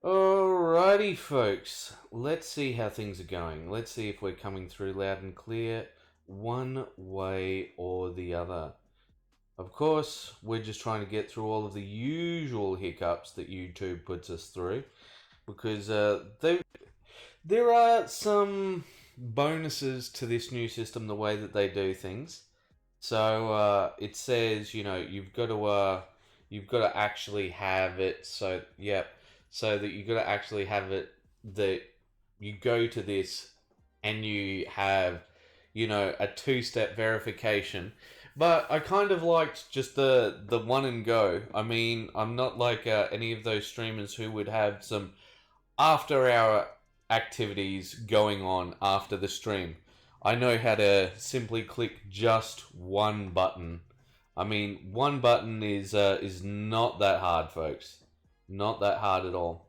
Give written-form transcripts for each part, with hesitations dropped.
Alrighty, folks. Let's see how things are going. Let's see if we're coming through loud and clear, one way or the other. Of course, we're just trying to get through all of the usual hiccups that YouTube puts us through, because there are some bonuses to this new system, the way that they do things. So it says, you've got to actually have it. So yep, so that you got to actually have it that you go to this and you have, a two-step verification. But I kind of liked just the one and go. I mean, I'm not like any of those streamers who would have some after-hour activities going on after the stream. I know how to simply click just one button. I mean, one button is not that hard, folks. Not that hard at all.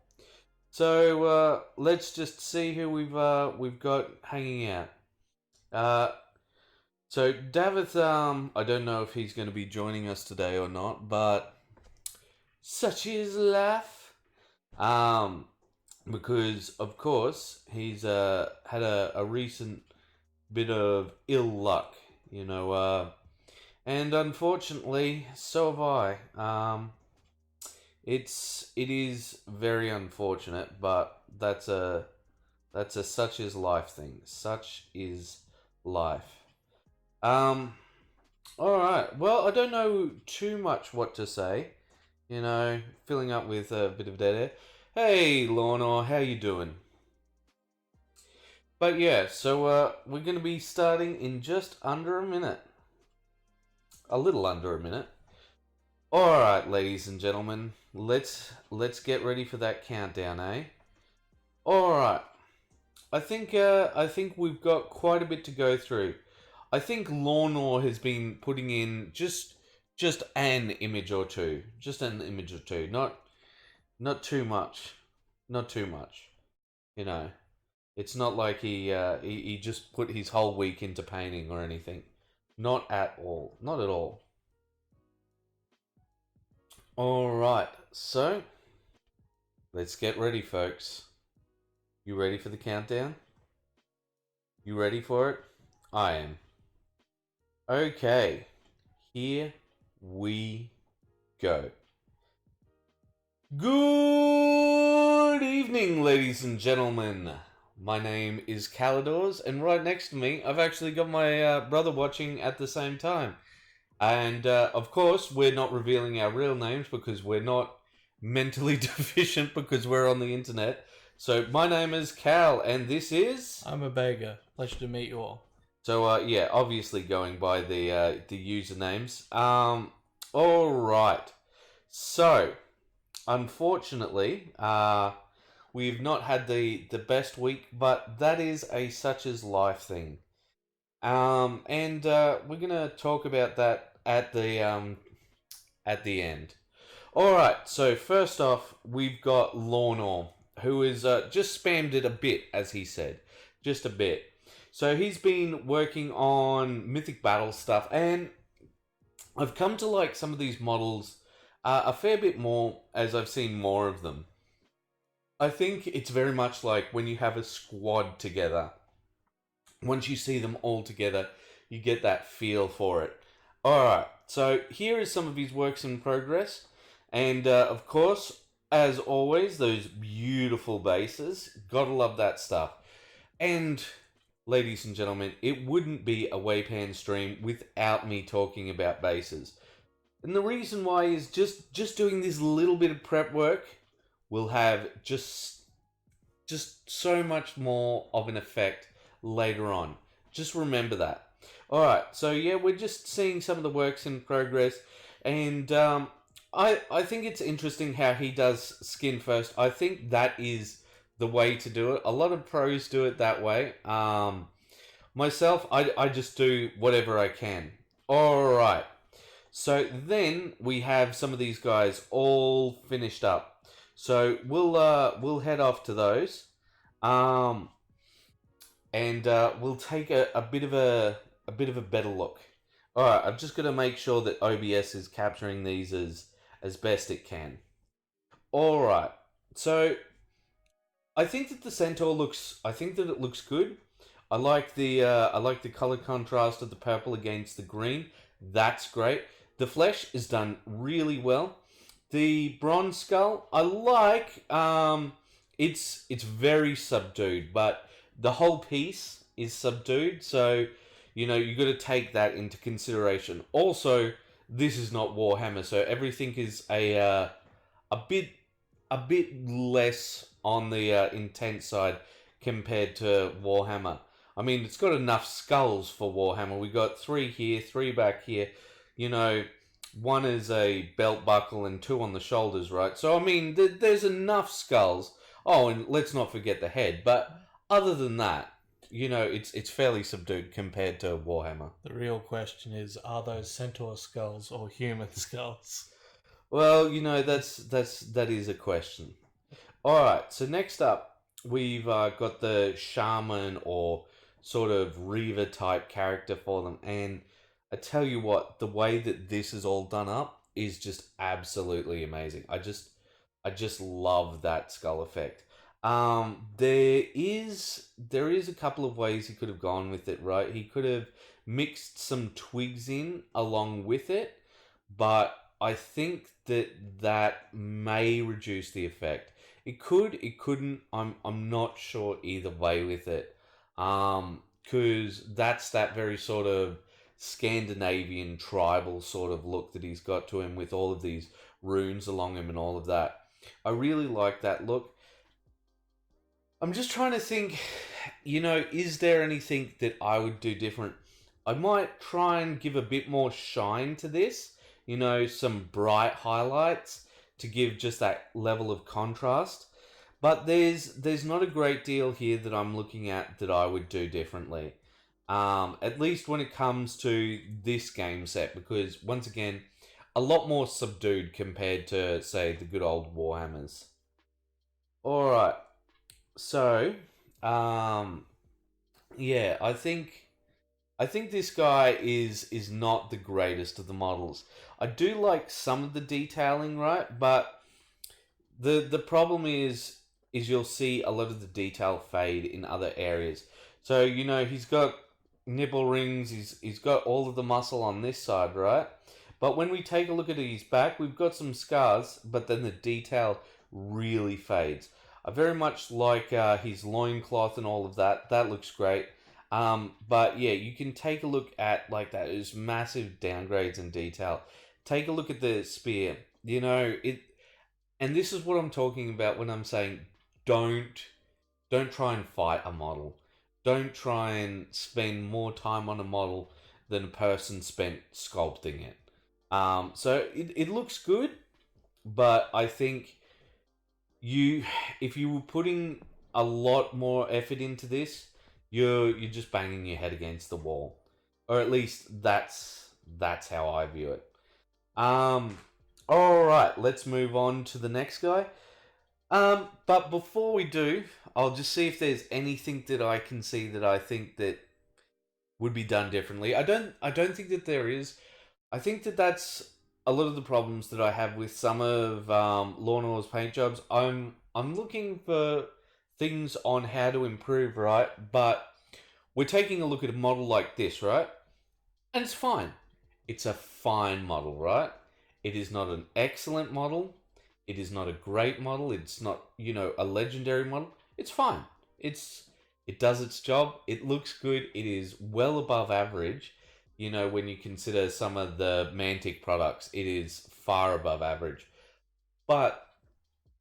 So let's just see who we've got hanging out. Uh, so Davith, I don't know if he's going to be joining us today or not, but such is life. Because of course he's had a recent bit of ill luck, and unfortunately, so have I. It is very unfortunate, but that's a such is life thing. Such is life. Um, all right. Well, I don't know too much what to say. Filling up with a bit of dead air. Hey, Lorna, how you doing? But yeah, so we're going to be starting in just under a minute. A little under a minute. All right, ladies and gentlemen, let's get ready for that countdown, eh? All right. I think we've got quite a bit to go through. I think Lorna has been putting in just an image or two, not too much, not too much. You know. It's not like he just put his whole week into painting or anything. Not at all. Not at all. All right. So, let's get ready, folks. You ready for the countdown? You ready for it? I am. Okay. Here we go. Good evening, ladies and gentlemen. My name is Calidors, and right next to me, I've actually got my brother watching at the same time. And of course, we're not revealing our real names because we're not mentally deficient because we're on the internet. So my name is Cal, and this is. I'm a beggar. Pleasure to meet you all. So yeah, obviously going by the usernames. All right. So unfortunately, we've not had the best week, but that is a such as life thing. And we're gonna talk about that at the end. All right. So first off, we've got Lornor, who is just spammed it a bit, as he said, just a bit. So he's been working on Mythic Battle stuff, and I've come to like some of these models a fair bit more as I've seen more of them. I think it's very much like when you have a squad together. Once you see them all together, you get that feel for it. Alright, so here is some of his works in progress. And of course, as always, those beautiful bases. Gotta love that stuff. And ladies and gentlemen, it wouldn't be a WAYPN stream without me talking about bases. And the reason why is just doing this little bit of prep work will have just so much more of an effect later on. Just remember that. All right, so yeah, we're just seeing some of the works in progress, and I think it's interesting how he does skin first. I think that is the way to do it. A lot of pros do it that way. Myself, I just do whatever I can. All right. So then we have some of these guys all finished up. So we'll head off to those, and we'll take a bit of a better look. All right, I've just got to make sure that OBS is capturing these as best it can. All right, so I think that the centaur looks. I think that it looks good. I like the color contrast of the purple against the green. That's great. The flesh is done really well. The bronze skull, I like. It's very subdued, but the whole piece is subdued. So, you got to take that into consideration. Also, this is not Warhammer, so everything is a bit a bit less on the intense side compared to Warhammer. I mean, it's got enough skulls for Warhammer. We got three here, three back here. You know, one is a belt buckle and two on the shoulders, right? So I mean, there's enough skulls. Oh, and let's not forget the head. But other than that, it's fairly subdued compared to Warhammer. The real question is, are those centaur skulls or human skulls? Well, that is a question. All right. So next up, we've got the shaman or sort of Reaver type character for them, and I tell you what, the way that this is all done up is just absolutely amazing. I just love that skull effect. There is a couple of ways he could have gone with it, right? He could have mixed some twigs in along with it, but I think that may reduce the effect. It could, it couldn't. I'm not sure either way with it. Because that's that very sort of Scandinavian tribal sort of look that he's got to him with all of these runes along him and all of that. I really like that look. I'm just trying to think, is there anything that I would do different? I might try and give a bit more shine to this, some bright highlights to give just that level of contrast. But there's not a great deal here that I'm looking at that I would do differently. At least when it comes to this game set, because once again, a lot more subdued compared to, say, the good old Warhammers. Alright, so, yeah, I think this guy is not the greatest of the models. I do like some of the detailing, right? But the problem is you'll see a lot of the detail fade in other areas. So he's got nipple rings. He's got all of the muscle on this side, right? But when we take a look at his back, we've got some scars, but then the detail really fades. I very much like his loincloth and all of that. That looks great. But yeah, you can take a look at like that. There's massive downgrades in detail. Take a look at the spear. And this is what I'm talking about when I'm saying don't try and fight a model. Don't try and spend more time on a model than a person spent sculpting it. So it looks good, but I think if you were putting a lot more effort into this, you're just banging your head against the wall, or at least that's how I view it. All right, let's move on to the next guy. But before we do, I'll just see if there's anything that I can see that I think that would be done differently. I don't think that there is. I think that that's a lot of the problems that I have with some of Lornor's paint jobs. I'm looking for things on how to improve, right? But we're taking a look at a model like this, right? And it's fine. It's a fine model, right? It is not an excellent model. It is not a great model. It's not, a legendary model. It's fine. It does its job. It looks good. It is well above average. When you consider some of the Mantic products, it is far above average. But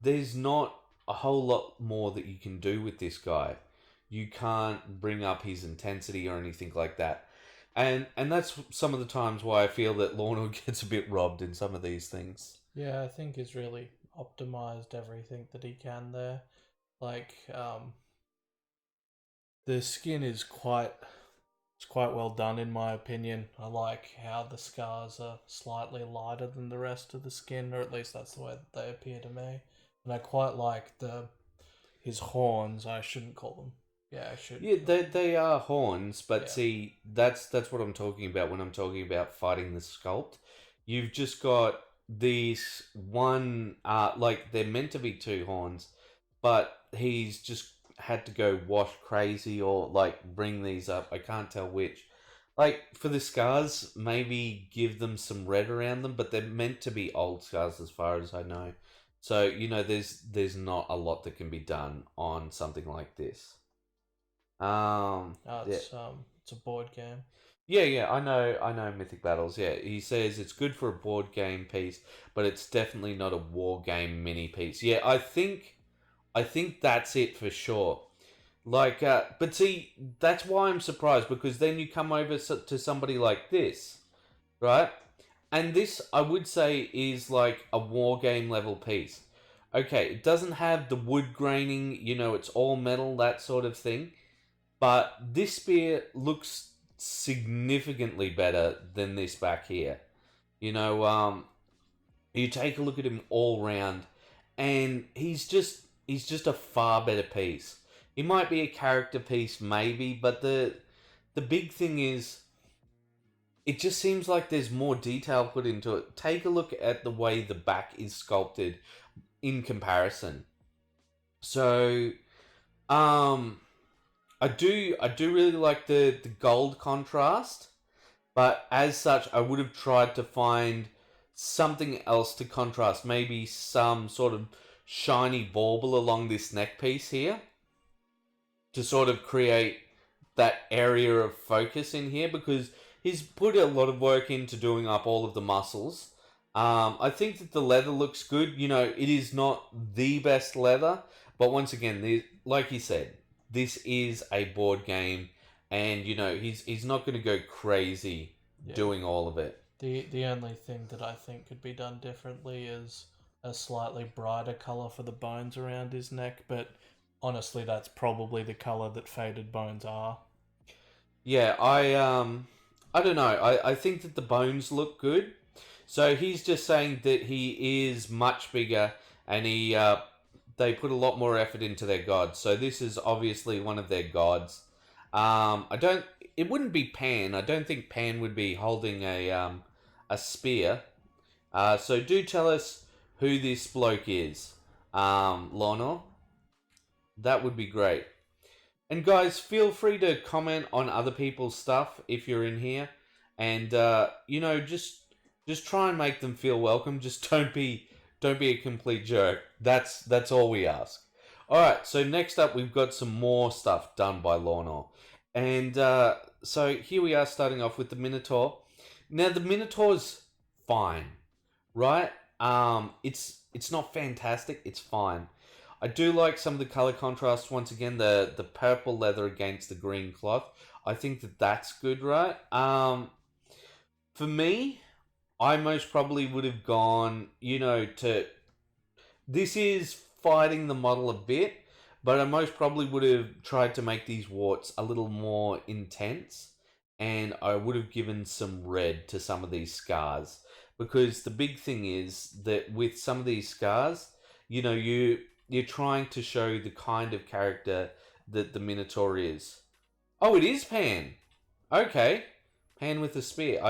there's not a whole lot more that you can do with this guy. You can't bring up his intensity or anything like that. And that's some of the times why I feel that Lorno gets a bit robbed in some of these things. Yeah, I think he's really optimized everything that he can there. Like, the skin is quite well done in my opinion. I like how the scars are slightly lighter than the rest of the skin, or at least that's the way that they appear to me. And I quite like his horns. I shouldn't call them. Yeah, I should. Yeah, they are horns, but Yeah. see, that's what I'm talking about when I'm talking about fighting the sculpt. You've just got these one, like they're meant to be two horns, but he's just had to go wash crazy or like bring these up. I can't tell which. Like for the scars, maybe give them some red around them, but they're meant to be old scars as far as I know. So, there's not a lot that can be done on something like this. Yeah. It's a board game. Yeah, I know Mythic Battles. Yeah, he says it's good for a board game piece, but it's definitely not a war game mini piece. Yeah, I think that's it for sure. Like, but see, that's why I'm surprised because then you come over to somebody like this, right? And this, I would say, is like a war game level piece. Okay, it doesn't have the wood graining, it's all metal, that sort of thing. But this spear looks significantly better than this back here. You know, you take a look at him all round, and he's just a far better piece. He might be a character piece, maybe, but the big thing is, it just seems like there's more detail put into it. Take a look at the way the back is sculpted in comparison. So, um, I do really like the gold contrast, but as such, I would have tried to find something else to contrast. Maybe some sort of shiny bauble along this neck piece here to sort of create that area of focus in here because he's put a lot of work into doing up all of the muscles. I think that the leather looks good. It is not the best leather, but once again, like he said, this is a board game, and he's not going to go crazy doing all of it. The only thing that I think could be done differently is a slightly brighter color for the bones around his neck, but honestly, that's probably the color that faded bones are. Yeah, I don't know. I think that the bones look good. So he's just saying that he is much bigger, and they put a lot more effort into their gods. So this is obviously one of their gods. I don't. It wouldn't be Pan. I don't think Pan would be holding a spear. So do tell us who this bloke is, Lorna. That would be great. And guys, feel free to comment on other people's stuff if you're in here, and just try and make them feel welcome. Just don't be a complete jerk. That's all we ask. All right. So next up, we've got some more stuff done by Lorna, and so here we are, starting off with the Minotaur. Now the Minotaur's fine, right? It's not fantastic. It's fine. I do like some of the color contrasts. Once again, the purple leather against the green cloth. I think that that's good, right? For me, I most probably would have gone, to this is fighting the model a bit, but I most probably would have tried to make these warts a little more intense, and I would have given some red to some of these scars because the big thing is that with some of these scars, you're trying to show the kind of character that the Minotaur is. Oh, it is Pan. Okay, Pan with a spear.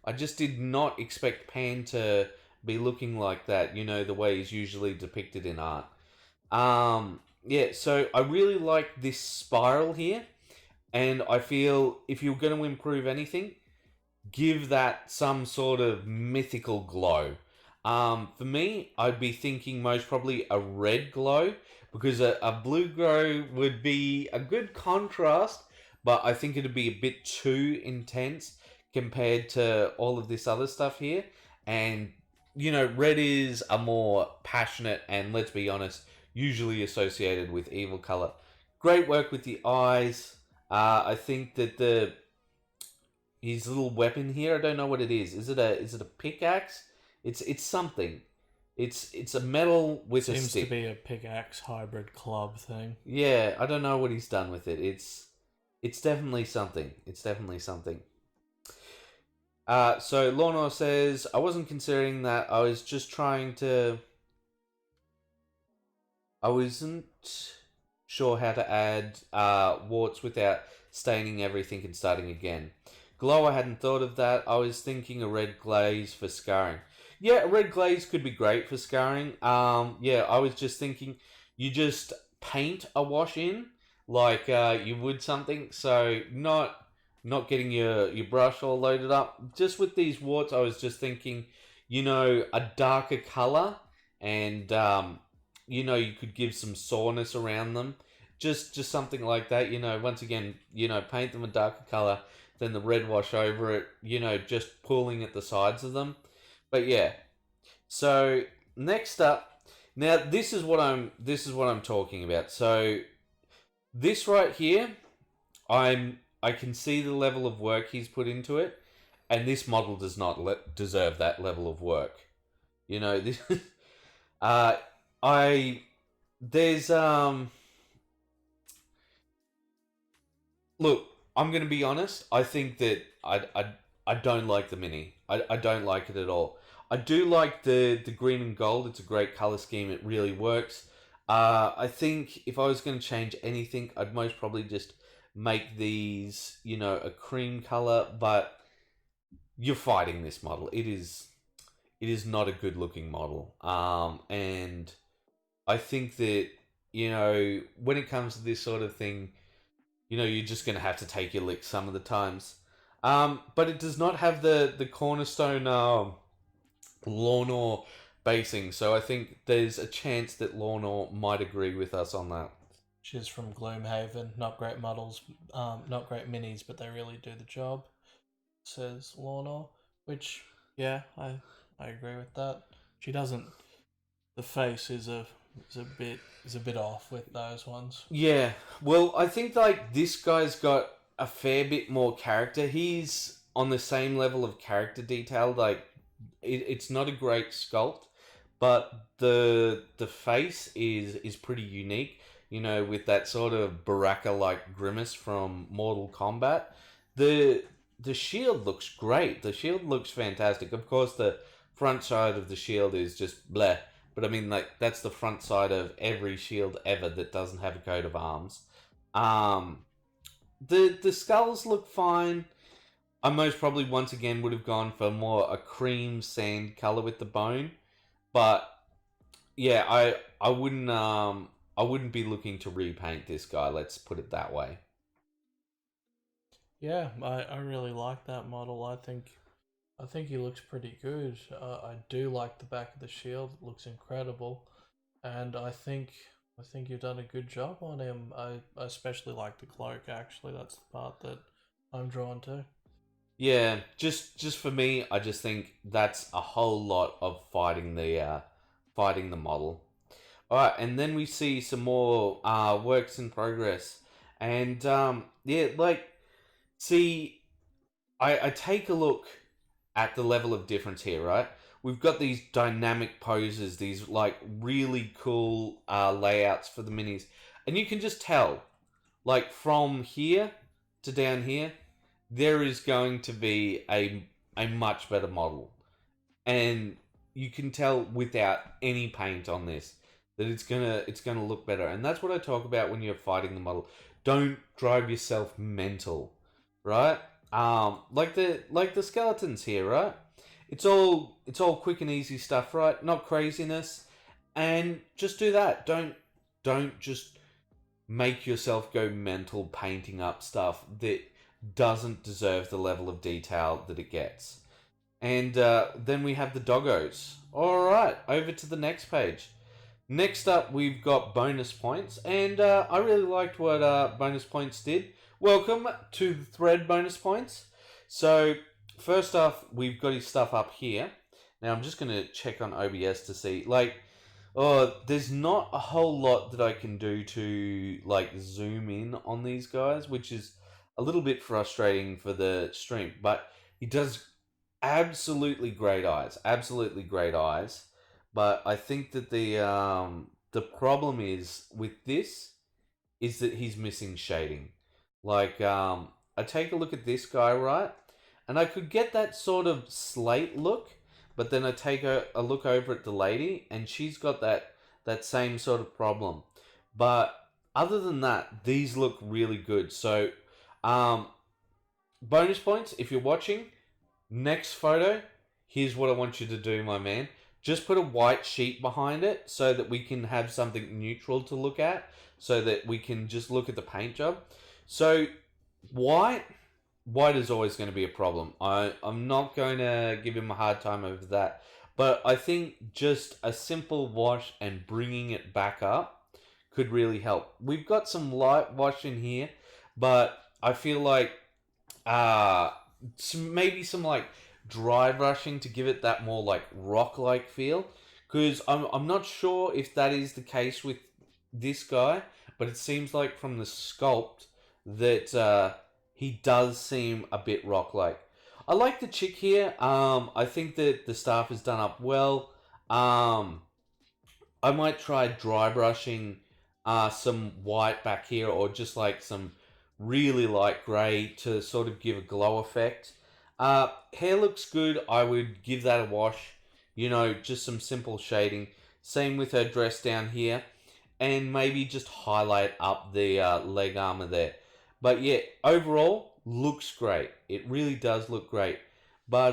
I just did not expect Pan to be looking like that. The way he's usually depicted in art. Yeah. So I really like this spiral here, and I feel if you're going to improve anything, give that some sort of mythical glow. For me, I'd be thinking most probably a red glow because a blue glow would be a good contrast, but I think it'd be a bit too intense compared to all of this other stuff here. And, red is a more passionate and, let's be honest, usually associated with evil color. Great work with the eyes. I think that his little weapon here, I don't know what it is. Is it a pickaxe? It's something. It's a metal with a stick. Seems to be a pickaxe hybrid club thing. Yeah, I don't know what he's done with it. It's definitely something. It's definitely something. So Lorna says, I wasn't considering that. I was just trying to. I wasn't sure how to add warts without staining everything and starting again. Glow, I hadn't thought of that. I was thinking a red glaze for scarring. Yeah, a red glaze could be great for scarring. Yeah, I was just thinking you just paint a wash in like you would something. So not getting your brush all loaded up. Just with these warts, I was just thinking, a darker color, and you could give some soreness around them. Just something like that. Once again, paint them a darker color, then the red wash over it. Just pulling at the sides of them. But yeah. So next up, now this is what I'm talking about. So this right here, I can see the level of work he's put into it, and this model does not deserve that level of work. This uh I there's look, I'm going to be honest. I think that I don't like the mini. I don't like it at all. I do like the green and gold. It's a great color scheme. It really works. I think if I was going to change anything, I'd most probably just make these, a cream color. But you're fighting this model. It is not a good looking model. And I think that when it comes to this sort of thing, you're just going to have to take your licks some of the times. But it does not have the cornerstone Lornor basing, so I think there's a chance that Lornor might agree with us on that. She's from Gloomhaven. Not great models, not great minis, but they really do the job, says Lorna. Which, yeah, I agree with that. She doesn't. The face is a bit off with those ones. Yeah, well, I think like this guy's got a fair bit more character. He's on the same level of character detail. Like it's not a great sculpt, but the face is pretty unique. With that sort of Baraka like grimace from Mortal Kombat. The shield looks great. The shield looks fantastic. Of course, the front side of the shield is just bleh. But I mean, like that's the front side of every shield ever that doesn't have a coat of arms. Um, the skulls look fine. I most probably once again would have gone for more a cream sand color with the bone, but yeah, I wouldn't be looking to repaint this guy. Let's put it that way. Yeah, I really like that model. I think he looks pretty good. I do like the back of the shield. It looks incredible, and I think you've done a good job on him. I especially like the cloak. Actually, that's the part that I'm drawn to. Yeah, just for me, I just think that's a whole lot of fighting the model. All right, and then we see some more works in progress, and yeah, like see, I take a look at the level of difference here, right? We've got these dynamic poses, these like really cool layouts for the minis, and you can just tell, like from here to down here, there is going to be a much better model, and you can tell without any paint on this that it's gonna look better, and that's what I talk about when you're fighting the model. Don't drive yourself mental, right? Like the skeletons here, right? It's all quick and easy stuff, right? Not craziness, and just do that. Don't just make yourself go mental painting up stuff that doesn't deserve the level of detail that it gets. And then we have the doggos. All right, over to the next page. Next up, we've got bonus points, and I really liked what bonus points did. Welcome to the thread bonus points. So, first off, we've got his stuff up here. Now, I'm just going to check on OBS to see, there's not a whole lot that I can do to, zoom in on these guys, which is a little bit frustrating for the stream, but he does absolutely great eyes. Absolutely great eyes. But I think that the problem is with this is that he's missing shading. I take a look at this guy, right? And I could get that sort of slate look, but then I take a look over at the lady, and she's got that same sort of problem. But other than that, these look really good. So, bonus points if you're watching. Next photo, here's what I want you to do, my man. just put a white sheet behind it so that we can have something neutral to look at, so that we can just look at the paint job. So white, white is always going to be a problem. I'm not going to give him a hard time over that. But I think just a simple wash and bringing it back up could really help. We've got some light wash in here, but I feel like uh maybe some like dry brushing to give it that more like rock-like feel. Because I'm not sure if that is the case with this guy, but it seems like from the sculpt that he does seem a bit rock-like. I like the chick here. I think that the staff has done up well. I might try dry brushing some white back here, or just like some really light grey to sort of give a glow effect. Hair looks good. I would give that a wash. You know, just some simple shading. Same with her dress down here. And maybe just highlight up the leg armor there. But yeah, overall, looks great. It really does look great. But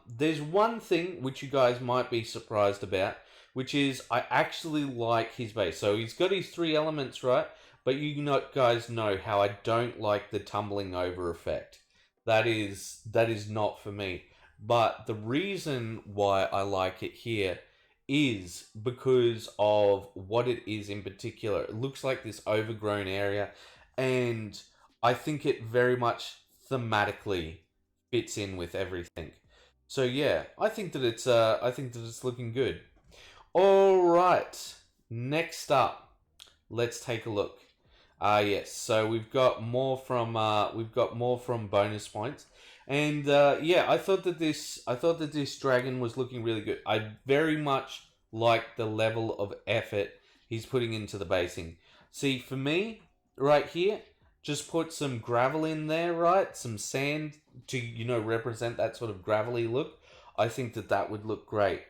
there's one thing which you guys might be surprised about, which is I actually like his base. So he's got his 3 elements, right? But guys know how I don't like the tumbling over effect. That is not for me. But the reason why I like it here is because of what it is in particular. It looks like this overgrown area, and I think it very much thematically fits in with everything. So yeah, I think that it's looking good. All right, next up, let's take a look. Yes, so we've got more from bonus points, and yeah, I thought that this dragon was looking really good. I very much like the level of effort he's putting into the basing. See, for me, right here, just put some gravel in there, right? Some sand to represent that sort of gravelly look. I think that that would look great.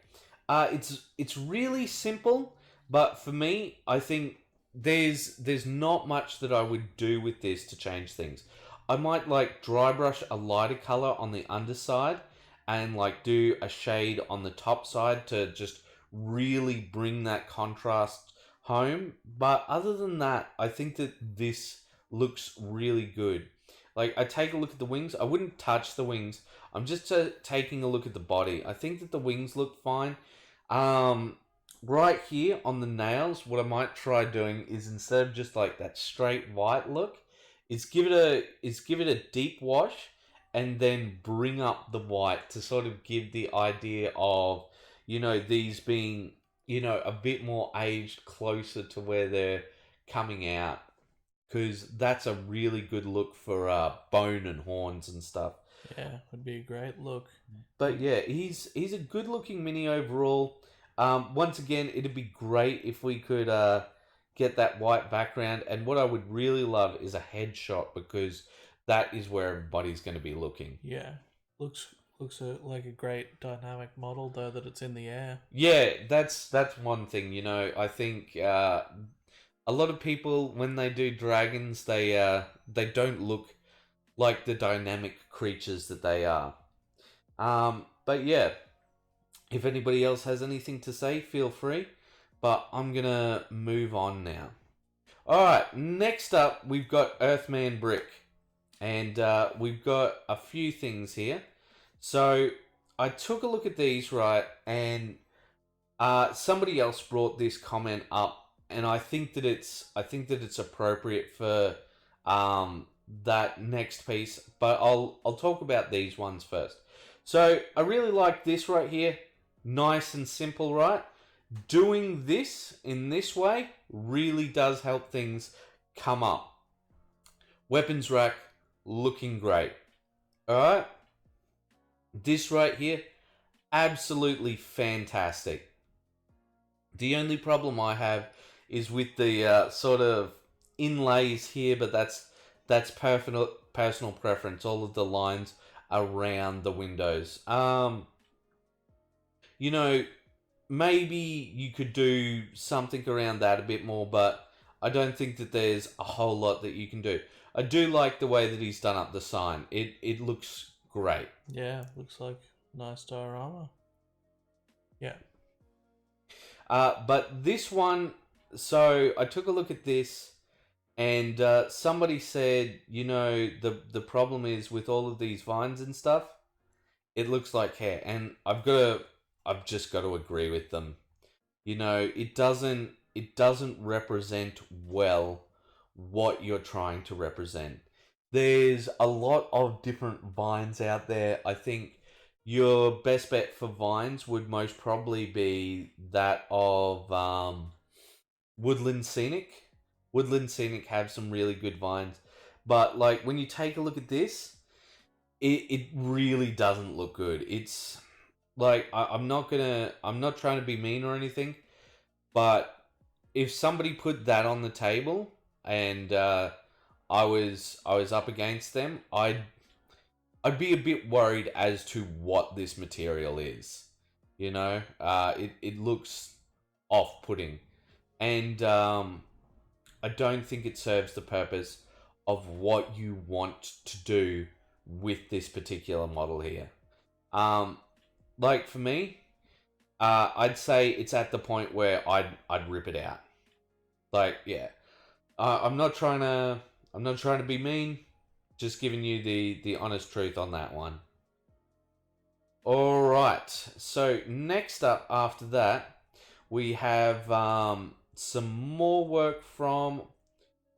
It's really simple, but for me, I think there's not much that I would do with this to change things. I might like dry brush a lighter color on the underside and like do a shade on the top side to just really bring that contrast home. But other than that, I think that this looks really good. Like, I take a look at the wings. I wouldn't touch the wings. I'm just taking a look at the body. I think that the wings look fine. Um, right here on the nails, what I might try doing is, instead of just like that straight white look, is give it a deep wash and then bring up the white to sort of give the idea of, these being, a bit more aged, closer to where they're coming out, because that's a really good look for bone and horns and stuff. Yeah, would be a great look. But yeah, he's a good looking mini overall. Once again, it'd be great if we could get that white background, and what I would really love is a headshot, because that is where everybody's going to be looking. Yeah, looks like a great dynamic model though, that it's in the air. Yeah, that's one thing. I think a lot of people, when they do dragons, they don't look like the dynamic creatures that they are. But yeah, if anybody else has anything to say, feel free. But I'm gonna move on now. All right, next up we've got Earthman Brick, and we've got a few things here. So I took a look at these, right, and somebody else brought this comment up, and I think that it's appropriate for that next piece. But I'll talk about these ones first. So I really like this right here, nice and simple, right? Doing this in this way really does help things come up. Weapons rack looking great. All right, this right here, absolutely fantastic. The only problem I have is with the sort of inlays here, but that's personal preference. All of the lines around the windows. Maybe you could do something around that a bit more, but I don't think that there's a whole lot that you can do. I do like the way that he's done up the sign. It looks great. Yeah, looks like nice diorama. Yeah. But this one, so I took a look at this, and somebody said, the problem is with all of these vines and stuff, it looks like hair, and I've just got to agree with them. It doesn't represent well what you're trying to represent. There's a lot of different vines out there. I think your best bet for vines would most probably be that of Woodland Scenic. Woodland Scenic have some really good vines, but like when you take a look at this, it really doesn't look good. It's like I'm not trying to be mean or anything, but if somebody put that on the table and I was up against them, I'd be a bit worried as to what this material is. It looks off-putting, and I don't think it serves the purpose of what you want to do with this particular model here. Like for me, I'd say it's at the point where I'd rip it out. Like, yeah, I'm not trying to be mean. Just giving you the honest truth on that one. All right. So next up after that, we have some more work from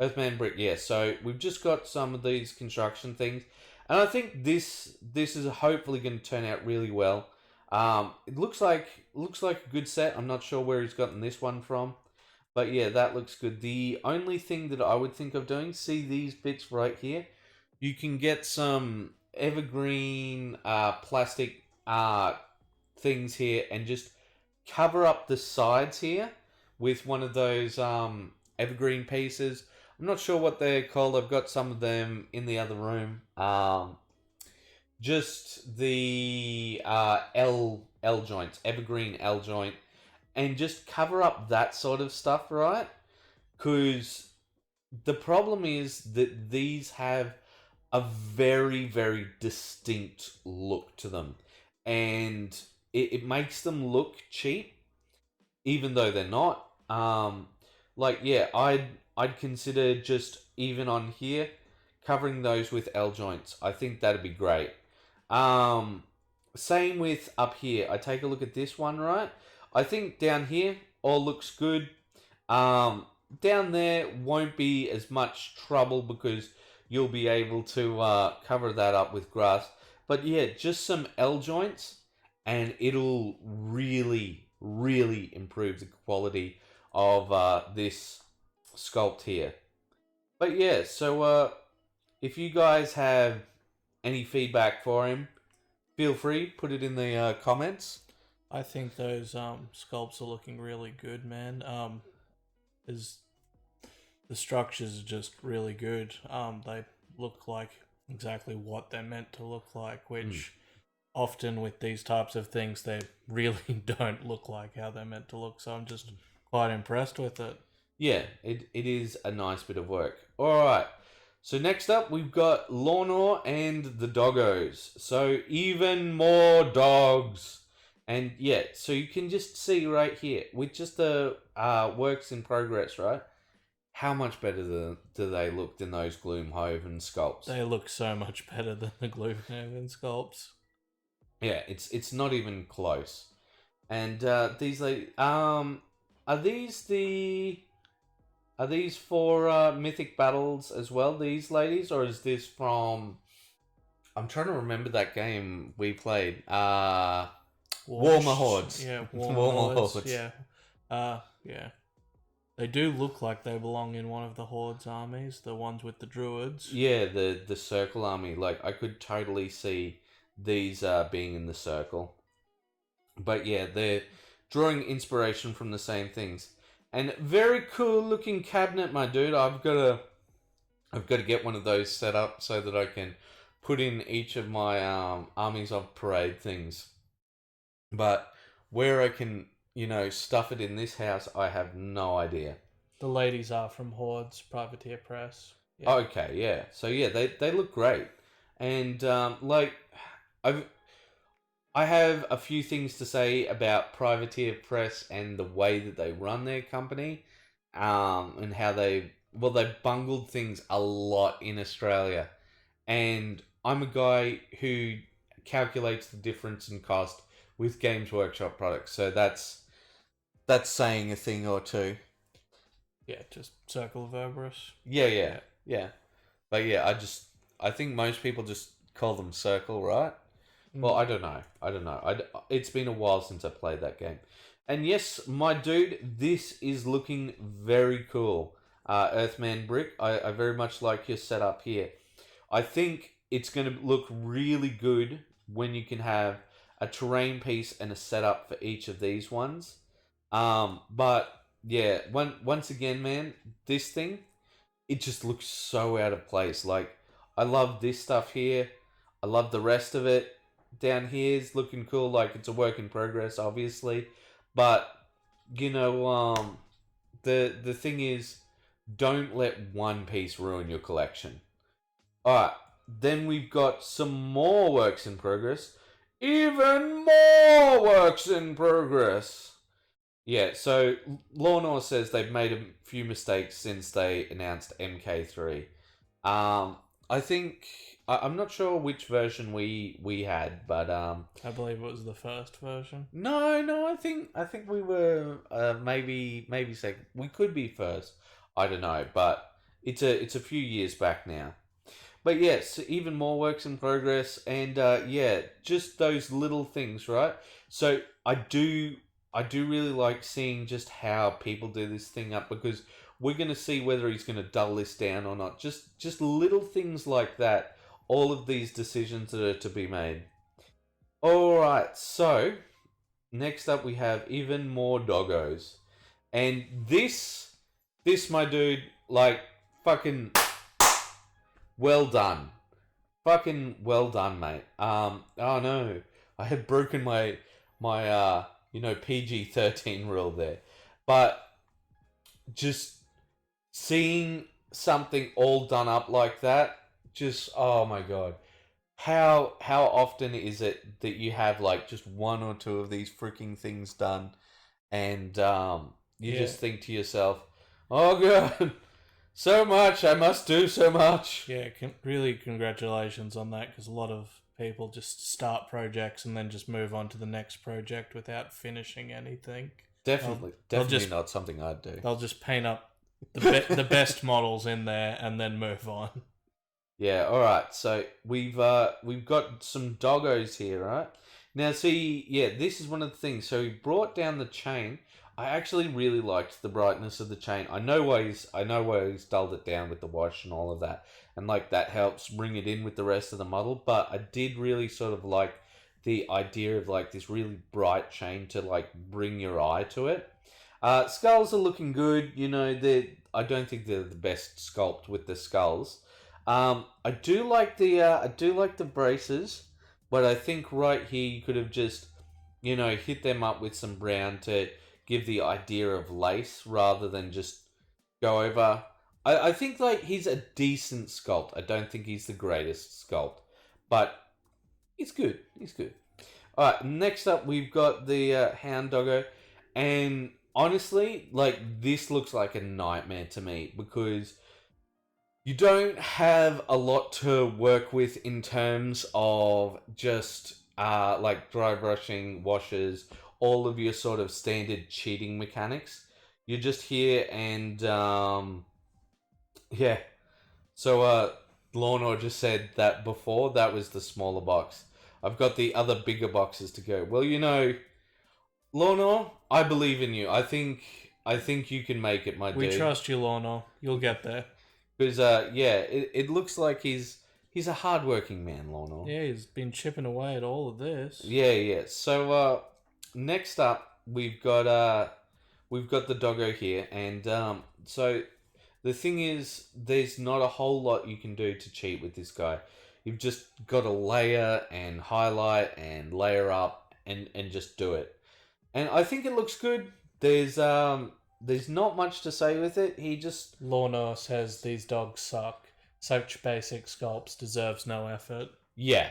Earthman Brick. Yeah. So we've just got some of these construction things, and I think this is hopefully going to turn out really well. It looks like a good set. I'm not sure where he's gotten this one from. But yeah, that looks good. The only thing that I would think of doing, see these bits right here? You can get some evergreen plastic things here and just cover up the sides here with one of those evergreen pieces. I'm not sure what they're called. I've got some of them in the other room. Just the L joints, evergreen L joint, and just cover up that sort of stuff, right? Because the problem is that these have a very, very distinct look to them, and it makes them look cheap, even though they're not. Like yeah, I'd consider just even on here covering those with L joints. I think that'd be great. Um, Same with up here. I take a look at this one, right? I think down here all looks good. Um, Down there won't be as much trouble because you'll be able to cover that up with grass. But yeah, just some L joints and it'll really, really improve the quality of this sculpt here. But yeah, so if you guys have any feedback for him, feel free, put it in the comments. I think those sculpts are looking really good, man. Is the structures are just really good. They look like exactly what they're meant to look like, which often with these types of things they really don't look like how they're meant to look. So I'm just quite impressed with it. Yeah, it is a nice bit of work. All right. So next up, we've got Lawnor and the Doggos. So even more dogs. And yeah, so you can just see right here, with just the works in progress, right? How much better do they look than those Gloomhaven sculpts? They look so much better than the Gloomhaven sculpts. Yeah, it's not even close. And these are these for Mythic Battles as well? These ladies, or is this from? I'm trying to remember that game we played. Warmer Hordes. Yeah, Warmer Hordes. Yeah. Yeah. They do look like they belong in one of the Horde's armies, the ones with the druids. Yeah, the Circle army. Like, I could totally see these being in the Circle. But yeah, they're drawing inspiration from the same things. And very cool looking cabinet, my dude. I've got to get one of those set up so that I can put in each of my armies of parade things. But where I can, stuff it in this house, I have no idea. The ladies are from Horde's Privateer Press. Yeah. Okay, yeah. So yeah, they look great, and I I have a few things to say about Privateer Press and the way that they run their company, and how they bungled things a lot in Australia. And I'm a guy who calculates the difference in cost with Games Workshop products, so that's saying a thing or two. Yeah, just Circle of Cerberus. Yeah, yeah, yeah. But yeah, I think most people just call them Circle, right? Well, I don't know. I don't know. It's been a while since I played that game. And yes, my dude, this is looking very cool. Earthman Brick, I very much like your setup here. I think it's going to look really good when you can have a terrain piece and a setup for each of these ones. But yeah, once again, man, this thing, it just looks so out of place. Like, I love this stuff here. I love the rest of it. Down here is looking cool. Like, it's a work in progress, obviously. But, the thing is, don't let one piece ruin your collection. Alright, then we've got some more works in progress. Even more works in progress. Yeah, so Lornor says they've made a few mistakes since they announced MK3. I think I'm not sure which version we had, but I believe it was the first version. no, I think we were maybe second. We could be first. I don't know, but it's a few years back now. But yes, even more works in progress, and yeah, just those little things, right? So I do really like seeing just how people do this thing up, because we're going to see whether he's going to dull this down or not. Just little things like that. All of these decisions that are to be made. All right, so next up we have even more doggos, and this my dude, like, fucking well done. Fucking well done, mate. Oh no, I had broken my PG-13 rule there, but just seeing something all done up like that, just, oh my god, how often is it that you have like just one or two of these freaking things done, and you Yeah. just think to yourself, oh god, so much, I must do so much. Yeah, really congratulations on that, because a lot of people just start projects and then just move on to the next project without finishing anything. Definitely they'll just- not something I'd do. They'll just paint up the best models in there and then move on. Yeah, all right. So we've got some doggos here, right? Now, see, yeah, this is one of the things. So he brought down the chain. I actually really liked the brightness of the chain. I know why he's dulled it down with the wash and all of that, and like that helps bring it in with the rest of the model. But I did really sort of like the idea of like this really bright chain to like bring your eye to it. Skulls are looking good. I don't think they're the best sculpt with the skulls. I do like the braces, but I think right here you could have just, hit them up with some brown to give the idea of lace rather than just go over. I think like he's a decent sculpt. I don't think he's the greatest sculpt, but he's good. He's good. All right, next up we've got the Hound Doggo, and honestly, like, this looks like a nightmare to me because you don't have a lot to work with in terms of just like dry brushing, washes, all of your sort of standard cheating mechanics. You're just here and yeah. So Lorna just said that before that was the smaller box. I've got the other bigger boxes to go. Well, Lorna, I believe in you. I think you can make it, my dude. We trust you, Lorna. You'll get there. Because yeah, it looks like he's a hardworking man, Lorna. Yeah, he's been chipping away at all of this. Yeah. So next up we've got the doggo here, and so the thing is, there's not a whole lot you can do to cheat with this guy. You've just got to layer and highlight and layer up and just do it. And I think it looks good. There's not much to say with it. He just... Lorna says these dogs suck. Such basic sculpts deserves no effort. Yeah,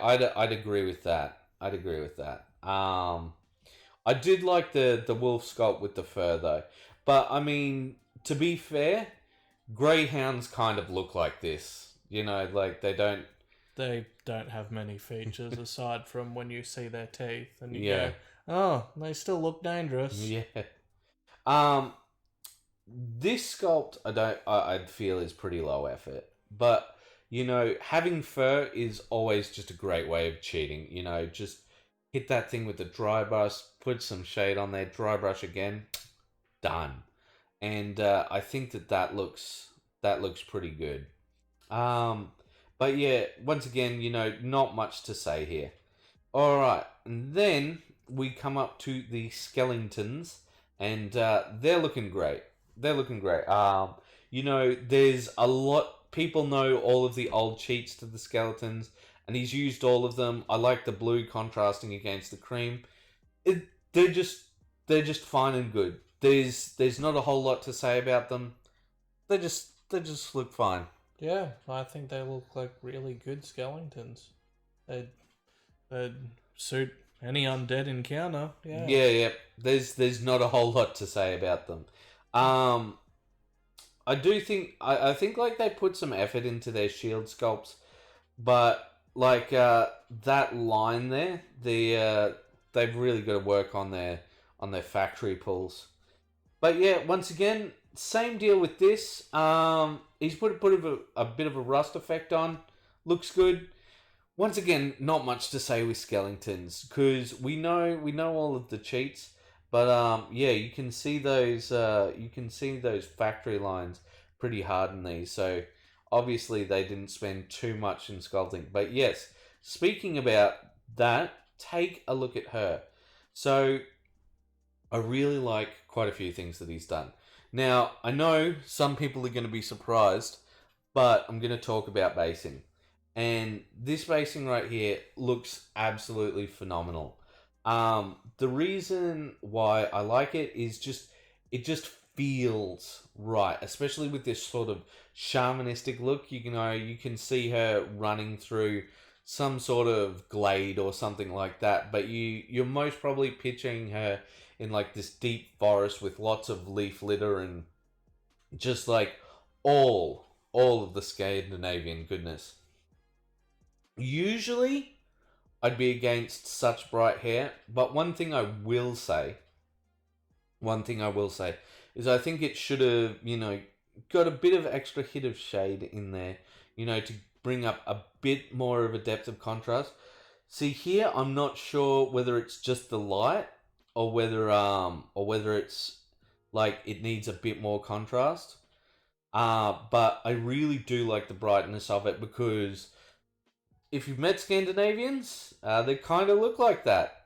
I'd agree with that. I'd agree with that. I did like the wolf sculpt with the fur though, but I mean, to be fair, greyhounds kind of look like this. You know, like they don't. They don't have many features aside from when you see their teeth and you Yeah, go, "Oh, they still look dangerous." yeah. Um, this sculpt I'd feel is pretty low effort, but you know, having fur is always just a great way of cheating. You know, just hit that thing with the dry brush, put some shade on there, dry brush again, done. And I think that looks pretty good. Um, but yeah, once again, you know, not much to say here. All right, and then we come up to the skeletons, and they're looking great. They're looking great. You know, there's a lot. People know all of the old cheats to the skeletons, and he's used all of them. I like the blue contrasting against the cream. It, they're just they're just fine and good. There's not a whole lot to say about them. They just look fine. Yeah, I think they look like really good skeletons. They'd, they'd suit any undead encounter. Yeah. Yeah, yeah. There's not a whole lot to say about them. Um, I do think I think like they put some effort into their shield sculpts, but like that line there, they've really got to work on their factory pulls. But yeah, once again, same deal with this. He's put a bit of a rust effect on. Looks good. Once again, not much to say with skeletons because we know all of the cheats, but yeah, you can see those factory lines pretty hard in these. So obviously they didn't spend too much in sculpting. But yes, speaking about that, take a look at her. So I really like quite a few things that he's done. Now, I know some people are going to be surprised, but I'm going to talk about basing. And this basing right here looks absolutely phenomenal. The reason why I like it is it just feels right, especially with this sort of shamanistic look. You can see her running through some sort of glade or something like that, but you're most probably picturing her in like this deep forest with lots of leaf litter and just like all of the Scandinavian goodness. Usually I'd be against such bright hair, but one thing I will say is I think it should have, got a bit of extra hit of shade in there, to bring up a bit more of a depth of contrast. See here, I'm not sure whether it's just the light or whether it's like it needs a bit more contrast. But I really do like the brightness of it because if you've met Scandinavians, they kind of look like that.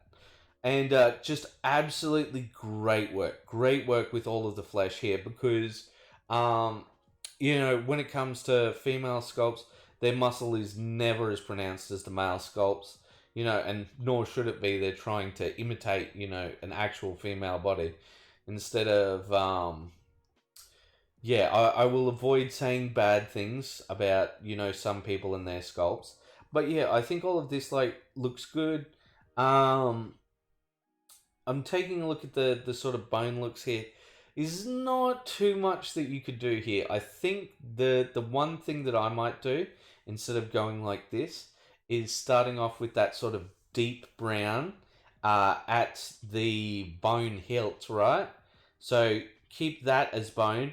And just absolutely great work. Great work with all of the flesh here because, when it comes to female sculpts, their muscle is never as pronounced as the male sculpts, and nor should it be. They're trying to imitate, an actual female body instead of, I will avoid saying bad things about, some people and their sculpts. But yeah, I think all of this, like, looks good. Um, I'm taking a look at the sort of bone looks here. Is not too much that you could do here. I think the one thing that I might do instead of going like this is starting off with that sort of deep brown at the bone hilt, right? So keep that as bone,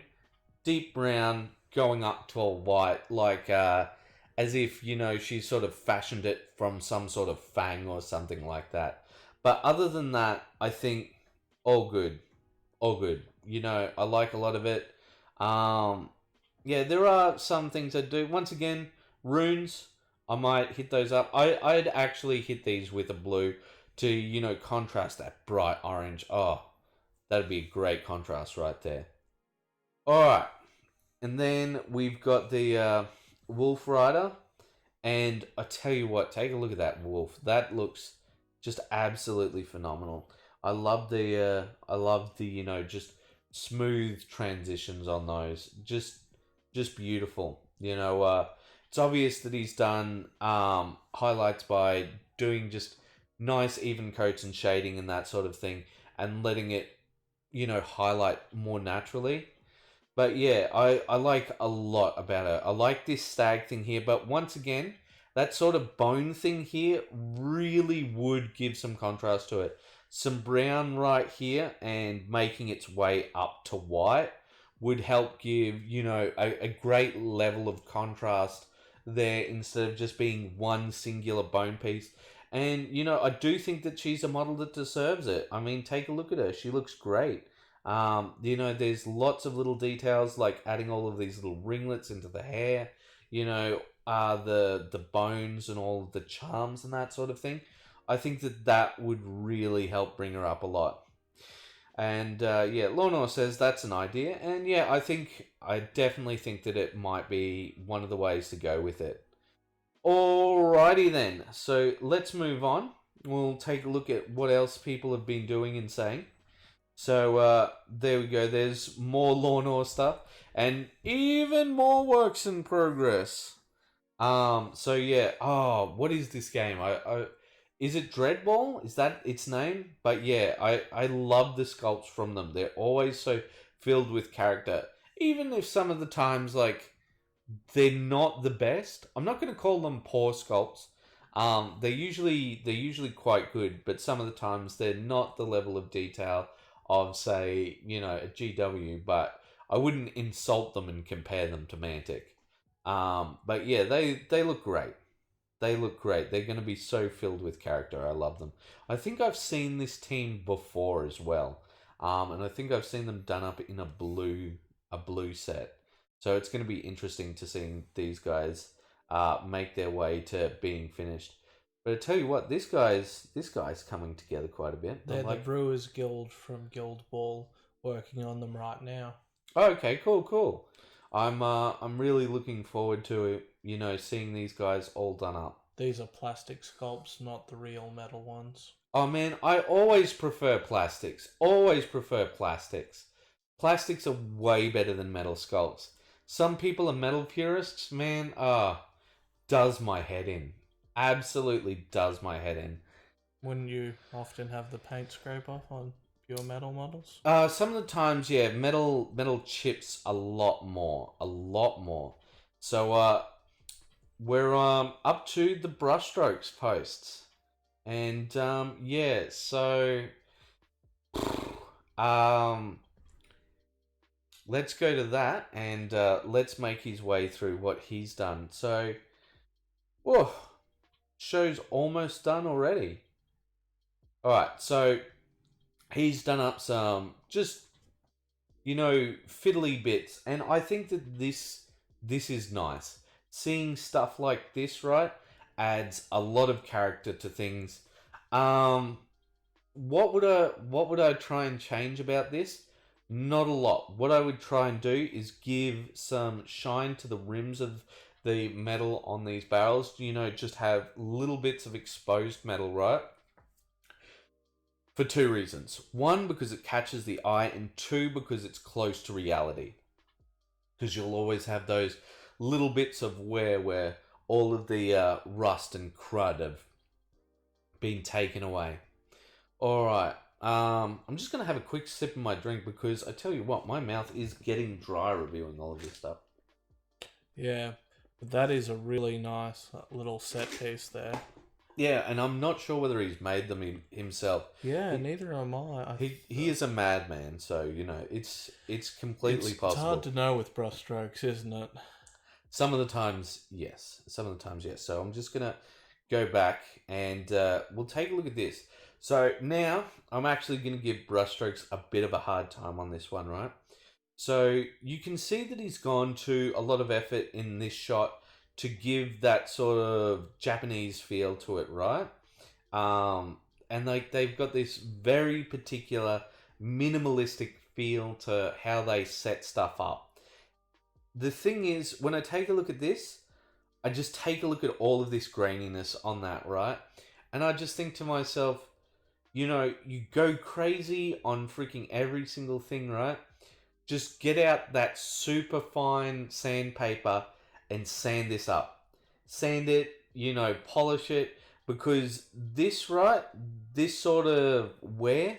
deep brown going up to a white, like as if she sort of fashioned it from some sort of fang or something like that. But other than that, I think all good, all good. I like a lot of it. Yeah, there are some things I do. Once again, runes, I might hit those up. I'd actually hit these with a blue to contrast that bright orange. Oh, that'd be a great contrast right there. All right. And then we've got the Wolf Rider. And I tell you what, take a look at that wolf. That looks just absolutely phenomenal. I love the just smooth transitions on those. Just beautiful. It's obvious that he's done highlights by doing just nice even coats and shading and that sort of thing, and letting it, highlight more naturally. But yeah, I like a lot about her. I like this stag thing here, but once again, that sort of bone thing here really would give some contrast to it. Some brown right here and making its way up to white would help give, a great level of contrast there instead of just being one singular bone piece. And, I do think that she's a model that deserves it. I mean, take a look at her. She looks great. There's lots of little details like adding all of these little ringlets into the hair, the bones and all of the charms and that sort of thing. I think that would really help bring her up a lot. And yeah, Lornor says that's an idea, and yeah, I definitely think that it might be one of the ways to go with it. Alrighty then, so let's move on. We'll take a look at what else people have been doing and saying. So there we go. There's more Lornor stuff and even more works in progress. So yeah. Oh, what is this game? Is it Dreadball? Is that its name? But yeah, I love the sculpts from them. They're always so filled with character. Even if some of the times like they're not the best. I'm not going to call them poor sculpts. They're usually quite good, but some of the times they're not the level of detail of say, a GW, but I wouldn't insult them and compare them to Mantic. But yeah, they look great. They look great. They're going to be so filled with character. I love them. I think I've seen this team before as well. And I think I've seen them done up in a blue set. So it's going to be interesting to seeing these guys make their way to being finished. But I tell you what, this guy's coming together quite a bit. They're the Brewers Guild from Guild Ball working on them right now. Oh, okay, cool. I'm really looking forward to seeing these guys all done up. These are plastic sculpts, not the real metal ones. Oh man, I always prefer plastics. Always prefer plastics. Plastics are way better than metal sculpts. Some people are metal purists, man. Does my head in. Absolutely does my head in. Wouldn't you often have the paint scrape off on pure metal models? Some of the times, yeah, metal chips a lot more. So we're up to the brushstrokes posts, and yeah, so let's go to that and let's make his way through what he's done. So, whoa, show's almost done already. All right, so he's done up some just fiddly bits, and I think that this is nice. Seeing stuff like this, right, adds a lot of character to things. What would I try and change about this? Not a lot. What I would try and do is give some shine to the rims of the metal on these barrels. Just have little bits of exposed metal, right? For two reasons. One, because it catches the eye, and two, because it's close to reality. Because you'll always have those little bits of wear where all of the rust and crud have been taken away. Alright, I'm just going to have a quick sip of my drink because I tell you what, my mouth is getting dry reviewing all of this stuff. Yeah, but that is a really nice little set piece there. Yeah, and I'm not sure whether he's made them himself. Yeah, neither am I. He is a madman, so it's completely possible. It's hard to know with brushstrokes, isn't it? Some of the times, yes. So I'm just gonna go back and we'll take a look at this. So now I'm actually gonna give brushstrokes a bit of a hard time on this one, right? So you can see that he's gone to a lot of effort in this shot to give that sort of Japanese feel to it, right? And like they've got this very particular minimalistic feel to how they set stuff up. The thing is, when I take a look at this, I just take a look at all of this graininess on that, right? And I just think to myself, you go crazy on freaking every single thing, right? Just get out that super fine sandpaper and sand this up. Sand it, polish it, because this, right, this sort of wear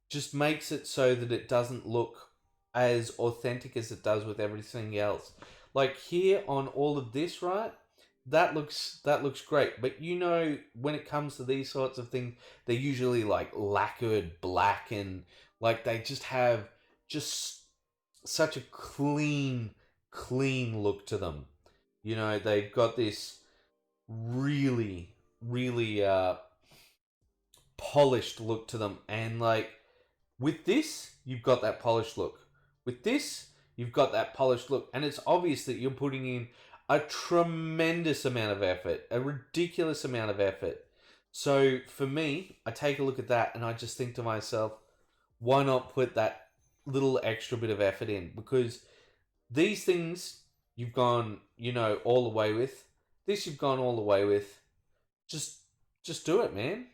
just makes it so that it doesn't look as authentic as it does with everything else. Like here on all of this, right? That looks great. But you know, when it comes to these sorts of things, they're usually like lacquered black, and like they just have just such a clean look to them. You know, they've got this really polished look to them, and like with this, you've got that polished look. With this, you've got that polished look. And it's obvious that you're putting in a tremendous amount of effort, a ridiculous amount of effort. So for me, I take a look at that and I just think to myself, why not put that little extra bit of effort in? Because these things you've gone, all the way with. This you've gone all the way with. Just just do it, man.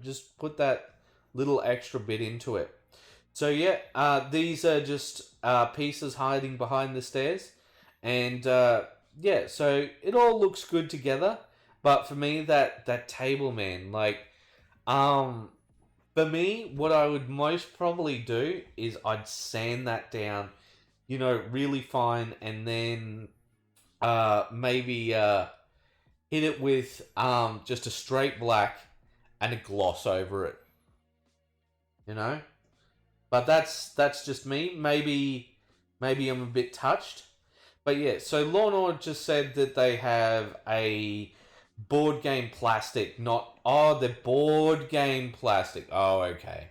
Just put that little extra bit into it. So yeah, these are just pieces hiding behind the stairs, and yeah, so it all looks good together. But for me, that table, man, like, um, for me, what I would most probably do is I'd sand that down, really fine, and then maybe hit it with just a straight black and a gloss over it. You know. But that's just me. Maybe I'm a bit touched. But yeah, so Lorna just said that they have a board game plastic, not the board game plastic. Oh, okay.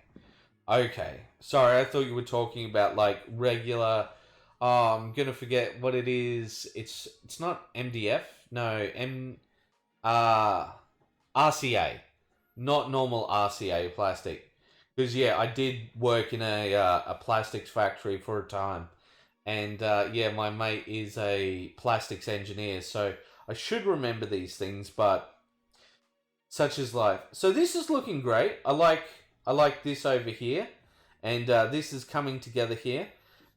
Okay. Sorry, I thought you were talking about like regular I'm gonna forget what it is. It's not MDF. No, uh RCA. Not normal RCA plastic. Because yeah, I did work in a plastics factory for a time, and yeah, my mate is a plastics engineer, so I should remember these things. But such is life. So this is looking great. I like this over here, and this is coming together here.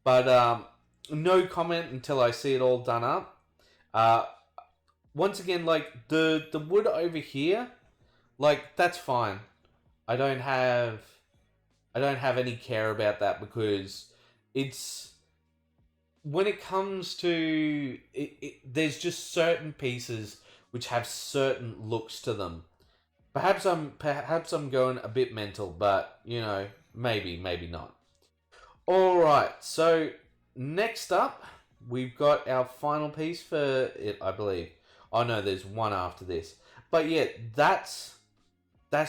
But no comment until I see it all done up. Uh, Once again, like the wood over here, like that's fine. I don't have I don't have any care about that because it's when it comes to there's just certain pieces which have certain looks to them. Perhaps I'm going a bit mental, but maybe not. All right, so next up we've got our final piece for it, I believe. Oh no, there's one after this, but yeah, that's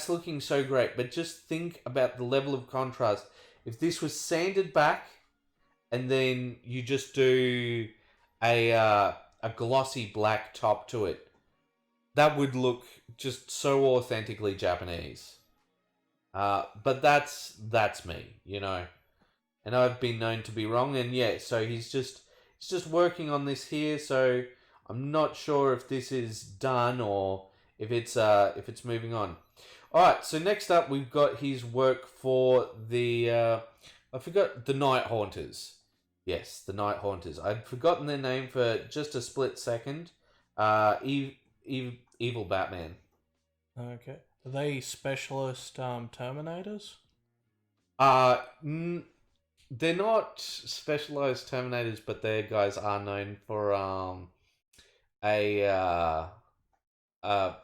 looking so great. But just think about the level of contrast. If this was sanded back and then you just do a glossy black top to it, that would look just so authentically Japanese. But that's me. And I've been known to be wrong. And yeah, so he's just working on this here. So I'm not sure if this is done or if it's moving on. All right. So next up, we've got his work for the I forgot the Night Haunters. Yes, the Night Haunters. I'd forgotten their name for just a split second. Evil Batman. Okay. Are they specialist Terminators? Uh, they're not specialized Terminators, but their guys are known for a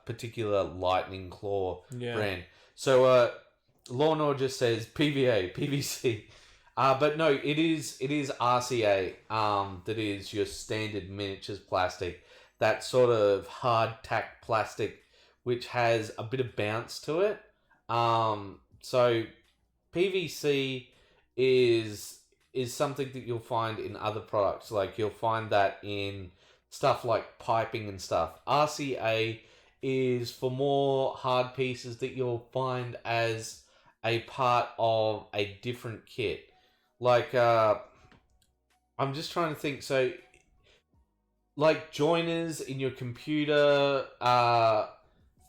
particular Lightning Claw Yeah. brand. So Lorna just says PVA, PVC. But no, it is RCA. That is your standard miniatures plastic. That sort of hard tack plastic, which has a bit of bounce to it. So PVC is something that you'll find in other products. Like you'll find that in stuff like piping and stuff. RCA is for more hard pieces that you'll find as a part of a different kit. Like I'm just trying to think. So like joiners in your computer,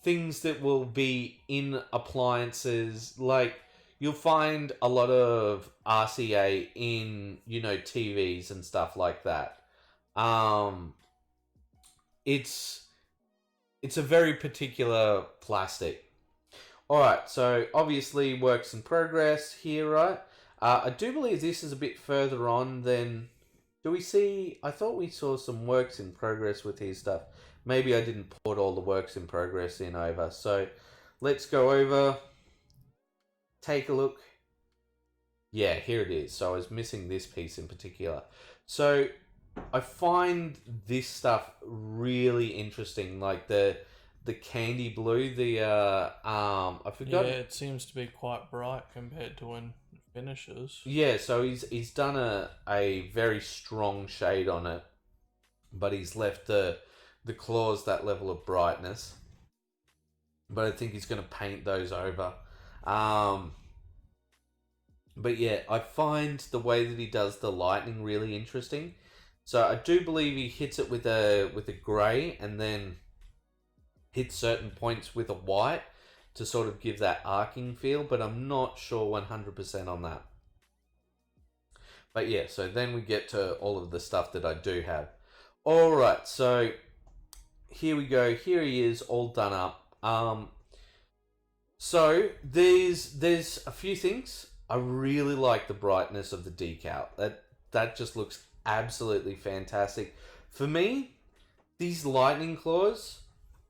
things that will be in appliances, like you'll find a lot of RCA in, TVs and stuff like that. Um, it's it's a very particular plastic. All right, so obviously works in progress here, right? I do believe this is a bit further on than. Do we see? I thought we saw some works in progress with his stuff. Maybe I didn't put all the works in progress in over. So let's go over, take a look. Yeah, here it is. So I was missing this piece in particular. So I find this stuff really interesting, like the candy blue. I Yeah, forgot. it seems to be quite bright compared to when it finishes. Yeah, so he's done a very strong shade on it, but he's left the claws that level of brightness. But I think he's going to paint those over. Um, but yeah, I find the way that he does the lightning really interesting. So I do believe he hits it with a grey and then hits certain points with a white to sort of give that arcing feel, but I'm not sure 100% on that. But yeah, so then we get to all of the stuff that I do have. Alright, so here we go. Here he is, all done up. So there's a few things. I really like the brightness of the decal. That just looks absolutely fantastic. For me, these lightning claws,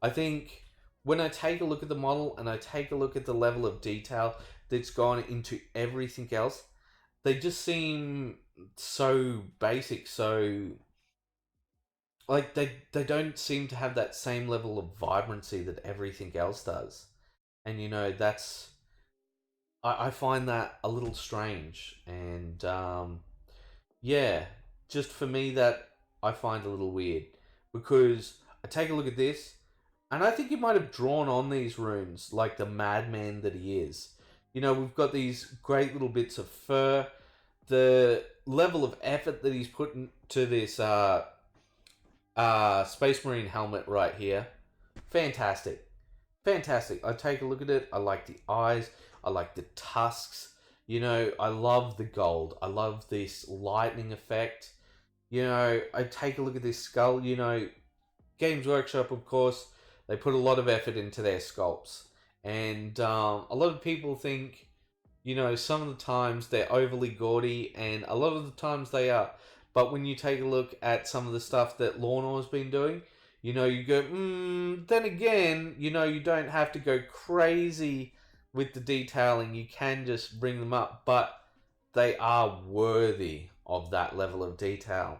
I think when I take a look at the model and I take a look at the level of detail that's gone into everything else, they just seem so basic, so like they don't seem to have that same level of vibrancy that everything else does. And that's I find that a little strange. And yeah, just for me that I find a little weird. Because I take a look at this and I think he might have drawn on these runes like the madman that he is. We've got these great little bits of fur. The level of effort that he's put into this Space Marine helmet right here, fantastic. Fantastic. I take a look at it. I like the eyes. I like the tusks. I love the gold. I love this lightning effect. I take a look at this skull. Games Workshop, of course, they put a lot of effort into their sculpts. And a lot of people think, some of the times they're overly gaudy, and a lot of the times they are. But when you take a look at some of the stuff that Lornor's been doing, you go, then again, you don't have to go crazy with the detailing. You can just bring them up, but they are worthy of that level of detail.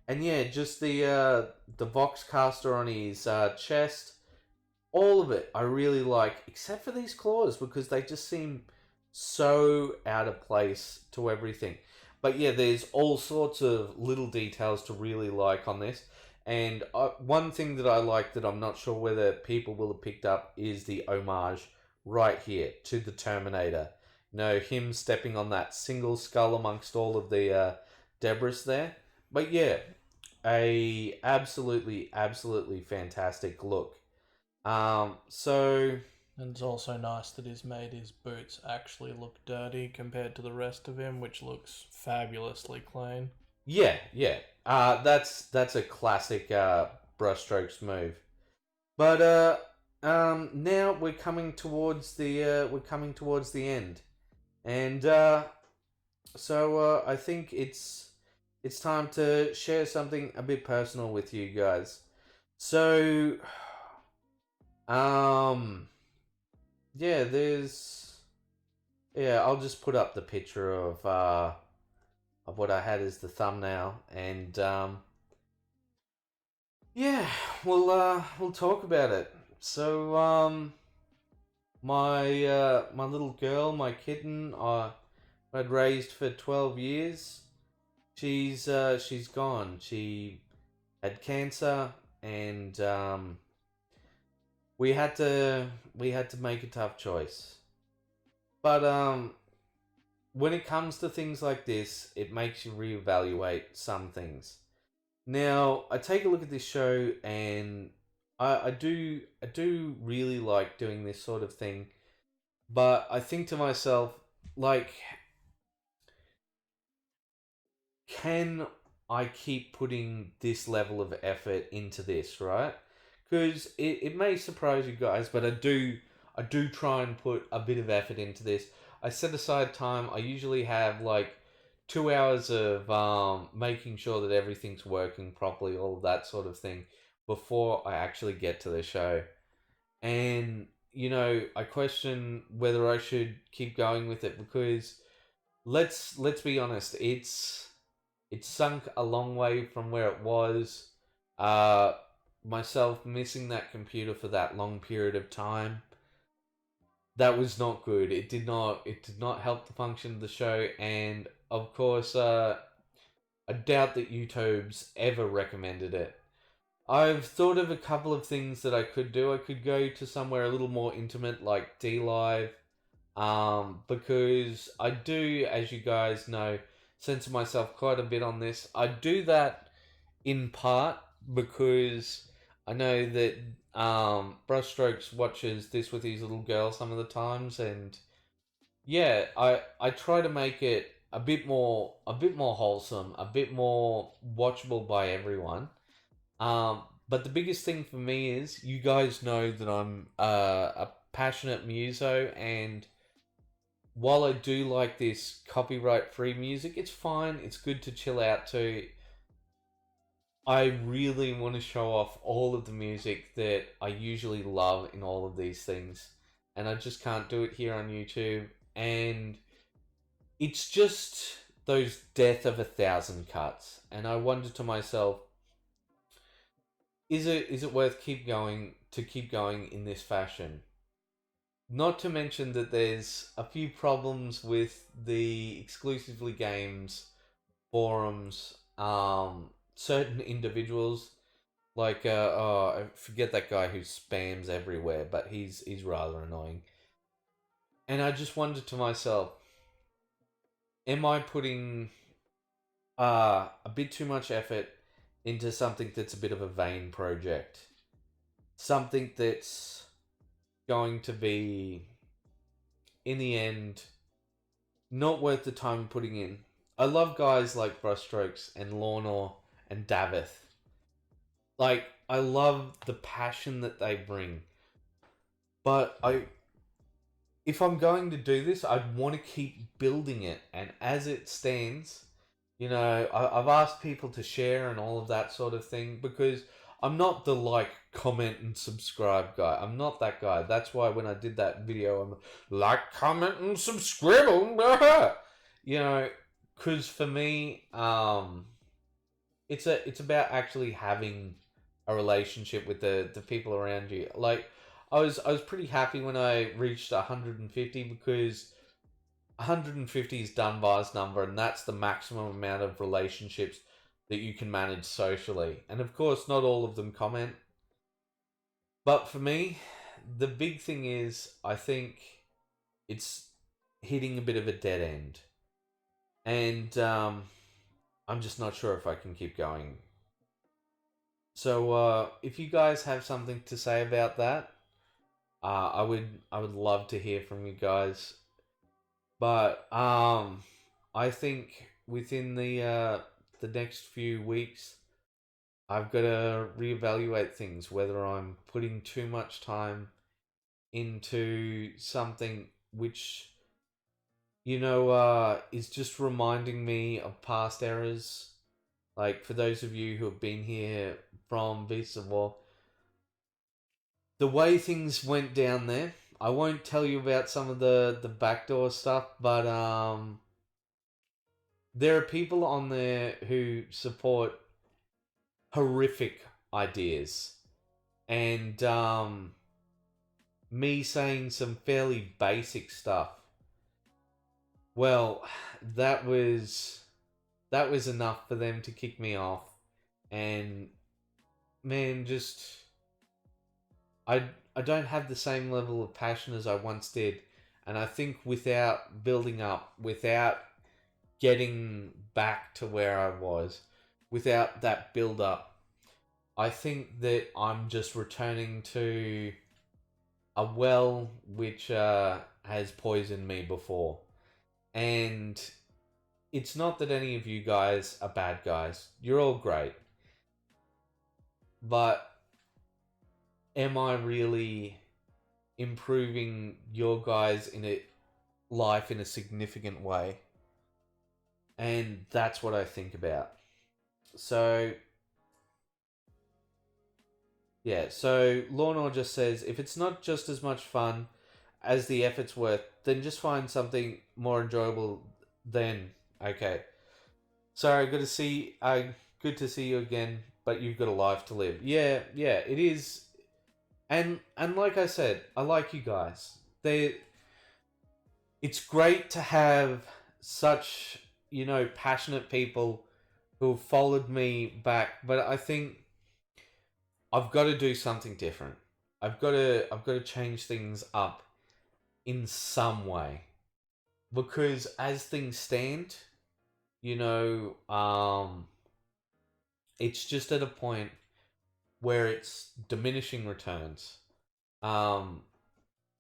And yeah, just the Vox caster on his chest, all of it I really like, except for these claws because they just seem so out of place to everything. But yeah, there's all sorts of little details to really like on this. And one thing that I like that I'm not sure whether people will have picked up is the homage right here to the Terminator. Him stepping on that single skull amongst all of the debris there. But yeah, a absolutely, absolutely fantastic look. So And it's also nice that he's made his boots actually look dirty compared to the rest of him, which looks fabulously clean. yeah, yeah. That's a classic brushstrokes move. But now we're coming towards the end, and I think it's time to share something a bit personal with you guys. So um yeah, I'll just put up the picture of what I had as the thumbnail, and yeah, we'll talk about it. So my little girl, my kitten, I'd raised for 12 years. She's gone. She had cancer, and we had to make a tough choice. But when it comes to things like this, it makes you reevaluate some things. Now, I take a look at this show, and I do really like doing this sort of thing, but I think to myself, like, can I keep putting this level of effort into this, right? because it may surprise you guys, but I do try and put a bit of effort into this. I set aside time. I usually have like 2 hours of making sure that everything's working properly, all of that sort of thing, before I actually get to the show. And I question whether I should keep going with it because let's be honest, it's sunk a long way from where it was. Uh, Myself missing that computer for that long period of time, that was not good. It did not help the function of the show, and of course, I doubt that YouTube's ever recommended it. I've thought of a couple of things that I could do. I could go to somewhere a little more intimate, like D Live, because I do, as you guys know, censor myself quite a bit on this. I do that in part because I know that Brushstrokes watches this with his little girl some of the times, and yeah, I try to make it a bit more wholesome, a bit more watchable by everyone. But the biggest thing for me is you guys know that I'm a passionate muso, and while I do like this copyright free music, it's fine. It's good to chill out to. I really want to show off all of the music that I usually love in all of these things, and I just can't do it here on YouTube. And it's just those death of 1,000 cuts, and I wonder to myself, is it worth keep going in this fashion? Not to mention that there's a few problems with the exclusively games forums. Certain individuals, like I forget that guy who spams everywhere, but he's rather annoying. And I just wonder to myself, am I putting a bit too much effort into something that's a bit of a vain project? Something that's going to be, in the end, not worth the time putting in. I love guys like Brushstrokes and Lornor and Davith. Like, I love the passion that they bring. But if I'm going to do this, I'd want to keep building it. And as it stands, I've asked people to share and all of that sort of thing because I'm not the like, comment, and subscribe guy. I'm not that guy. That's why when I did that video, I'm like, comment, and subscribe. Because for me, it's about actually having a relationship with the people around you. Like, I was pretty happy when I reached 150 because 150 is Dunbar's number, and that's the maximum amount of relationships that you can manage socially. And of course, not all of them comment. But for me, the big thing is, I think it's hitting a bit of a dead end. And I'm just not sure if I can keep going. So if you guys have something to say about that, I would love to hear from you guys. But I think within the next few weeks, I've got to reevaluate things. Whether I'm putting too much time into something which is just reminding me of past errors. Like, for those of you who have been here from Beasts of War, the way things went down there, I won't tell you about some of the backdoor stuff, but there are people on there who support horrific ideas. And me saying some fairly basic stuff, well, that was enough for them to kick me off. And man, just I don't have the same level of passion as I once did. And I think without building up, without getting back to where I was, without that build up, I think that I'm just returning to a well which has poisoned me before. And it's not that any of you guys are bad guys. You're all great. But am I really improving your guys in a life in a significant way? And that's what I think about. So yeah, so Lornor just says, if it's not just as much fun as the effort's worth, then just find something more enjoyable then. Okay. Sorry, good to see you again, but you've got a life to live. Yeah, yeah, it is. And like I said, I like you guys. It's great to have such, passionate people who have followed me back, but I think I've got to do something different. I've got to change things up in some way, because as things stand, you know, it's just at a point where it's diminishing returns. Um,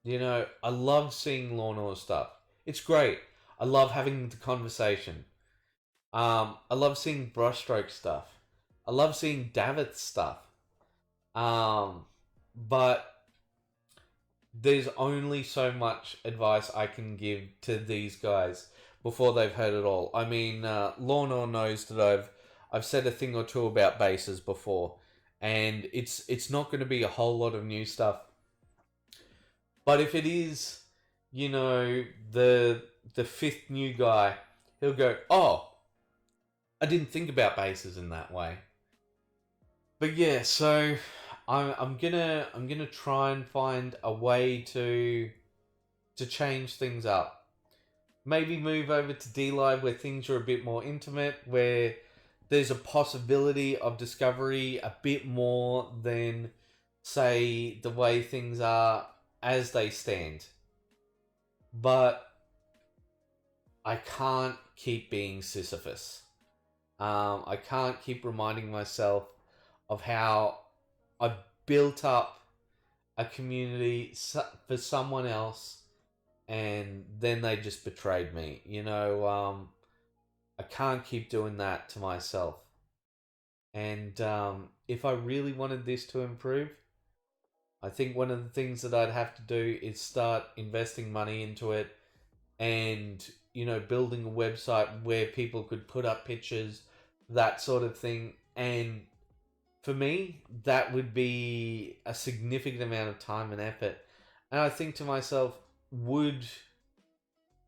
I love seeing Law and Order stuff. It's great. I love having the conversation. I love seeing brushstroke stuff. I love seeing Davith stuff. But there's only so much advice I can give to these guys before they've heard it all. I mean, Lornor knows that I've said a thing or two about bases before, and it's not going to be a whole lot of new stuff. But if it is, the fifth new guy, he'll go, "Oh, I didn't think about bases in that way." But yeah, so I'm gonna try and find a way to change things up. Maybe move over to D Live where things are a bit more intimate, where there's a possibility of discovery a bit more than, say, the way things are as they stand. But I can't keep being Sisyphus. I can't keep reminding myself of how I built up a community for someone else, and then they just betrayed me. I can't keep doing that to myself. And if I really wanted this to improve, I think one of the things that I'd have to do is start investing money into it, and building a website where people could put up pictures, that sort of thing. And for me, that would be a significant amount of time and effort. And I think to myself, would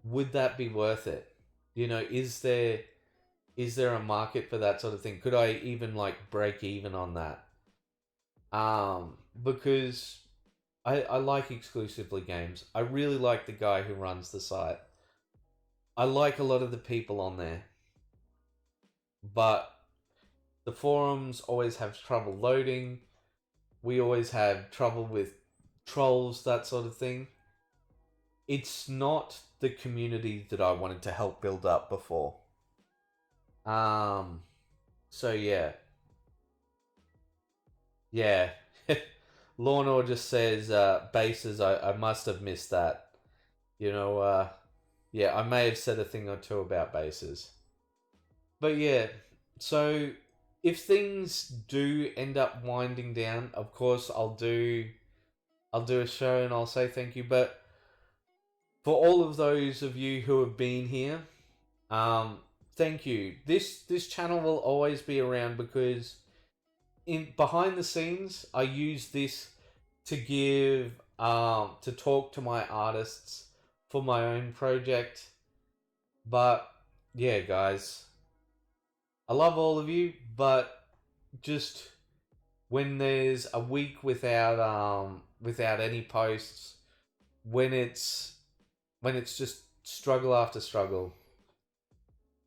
that be worth it? Is there a market for that sort of thing? Could I even like break even on that? Because I like exclusively games. I really like the guy who runs the site. I like a lot of the people on there, but the forums always have trouble loading. We always have trouble with trolls, that sort of thing. It's not the community that I wanted to help build up before. Um, so yeah. Yeah. Lornor just says, bases, I must have missed that. Yeah, I may have said a thing or two about bases. But yeah, so if things do end up winding down, of course I'll do a show and I'll say thank you. But for all of those of you who have been here, thank you. This channel will always be around because in behind the scenes, I use this to give to talk to my artists for my own project. But yeah, guys, I love all of you, but just when there's a week without any posts, when it's just struggle after struggle,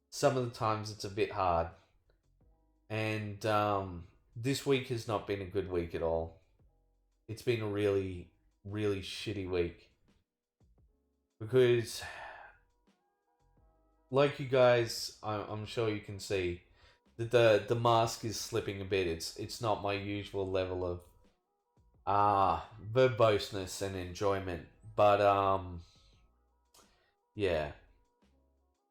some of the times it's a bit hard. And this week has not been a good week at all. It's been a really, really shitty week. Because, like you guys, I'm sure you can see, that the mask is slipping a bit. It's not my usual level of verboseness and enjoyment. But yeah.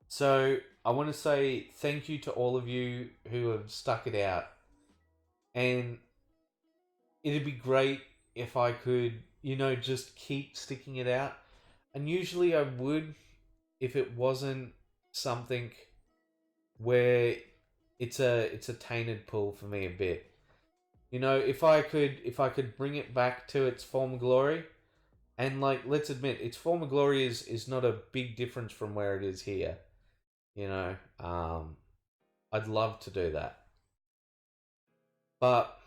So I want to say thank you to all of you who have stuck it out. And it'd be great if I could, just keep sticking it out. And usually I would if it wasn't something where it's a tainted pull for me a bit. If I could bring it back to its former glory, and like let's admit, its former glory is not a big difference from where it is here. You know, I'd love to do that, but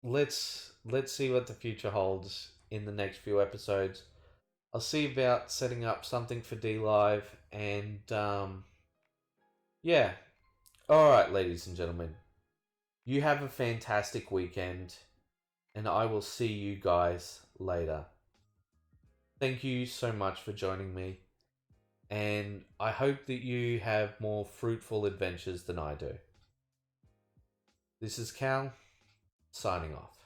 let's see what the future holds in the next few episodes. I'll see about setting up something for D Live, and yeah. All right, ladies and gentlemen, you have a fantastic weekend, and I will see you guys later. Thank you so much for joining me, and I hope that you have more fruitful adventures than I do. This is Cal, signing off.